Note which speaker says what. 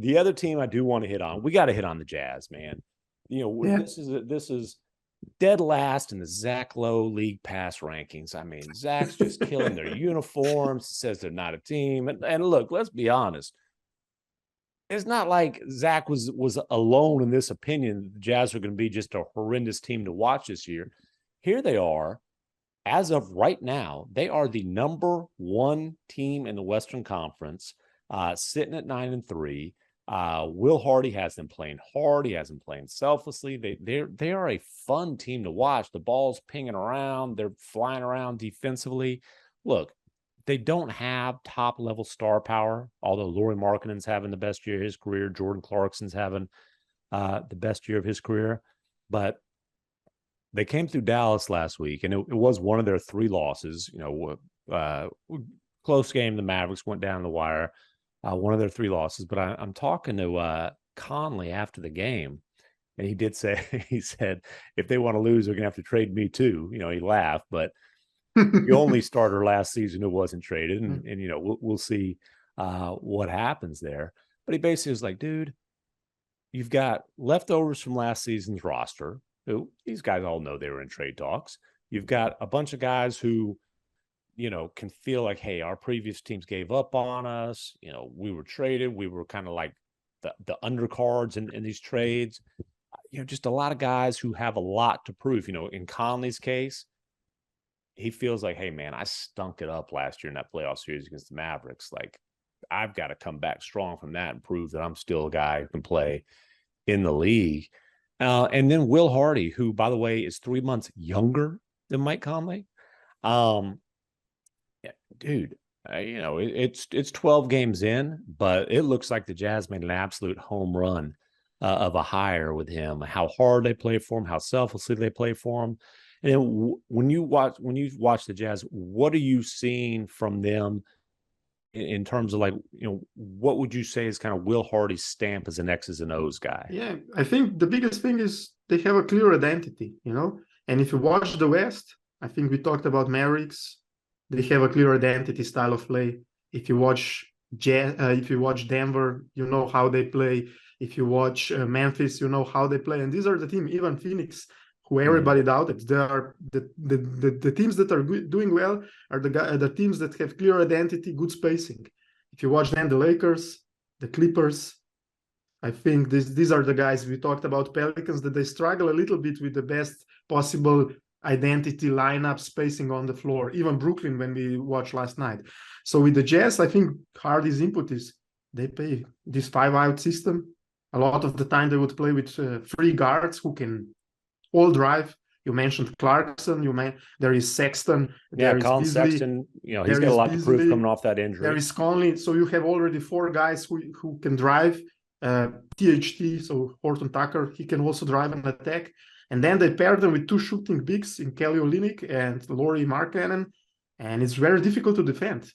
Speaker 1: The other team I do want to hit on, we got to hit on the Jazz, man. This is dead last in the Zach Lowe League Pass rankings. I mean, Zach's just killing their uniforms. Says they're not a team. And look, let's be honest. It's not like Zach was alone in this opinion. The Jazz are going to be just a horrendous team to watch this year. Here they are. As of right now, they are the number one team in the Western Conference, sitting at 9-3. Will Hardy has them playing hard. He has them playing selflessly. They are a fun team to watch. The ball's pinging around. They're flying around defensively. Look, they don't have top-level star power, although Lauri Markkanen's having the best year of his career. Jordan Clarkson's having the best year of his career. But they came through Dallas last week, and it was one of their three losses. Close game. The Mavericks went down the wire. One of their three losses. But I'm talking to Conley after the game, and he did say, he said, if they want to lose, they're going to have to trade me too. He laughed, but the only starter last season who wasn't traded, and we'll see what happens there. But he basically was like, dude, you've got leftovers from last season's roster. Who these guys all know they were in trade talks. You've got a bunch of guys who, can feel like, hey, our previous teams gave up on us. We were traded. We were kind of like the undercards in these trades. Just a lot of guys who have a lot to prove. In Conley's case, he feels like, hey, man, I stunk it up last year in that playoff series against the Mavericks. Like, I've got to come back strong from that and prove that I'm still a guy who can play in the league. And then Will Hardy, who, by the way, is 3 months younger than Mike Conley. Dude, it's 12 games in, but it looks like the Jazz made an absolute home run of a hire with him. How hard they play for him, how selflessly they play for him. And when you watch the Jazz, what are you seeing from them in terms of what would you say is kind of Will Hardy's stamp as an X's and O's guy?
Speaker 2: Yeah, I think the biggest thing is they have a clear identity, and if you watch the West, I think we talked about Mavericks, they have a clear identity, style of play. If you watch Denver, you know how they play. If you watch Memphis, you know how they play. And these are the teams, even Phoenix, who everybody doubted. They are the teams that are doing well are the teams that have clear identity, good spacing. If you watch then the Lakers, the Clippers, I think these are the guys. We talked about Pelicans, that they struggle a little bit with the best possible identity, lineup, spacing on the floor. Even Brooklyn, when we watched last night. So with the Jazz, I think Hardy's input is they play this 5-out system. A lot of the time they would play with three guards who can all drive. You mentioned Clarkson. There is Sexton.
Speaker 1: There is Colin Sexton. He's got a lot to prove coming off that injury.
Speaker 2: There is Conley. So you have already four guys who can drive. THT, so Horton Tucker, he can also drive and attack. And then they pair them with two shooting bigs in Kelly Olynyk and Lauri Markkanen. And it's very difficult to defend.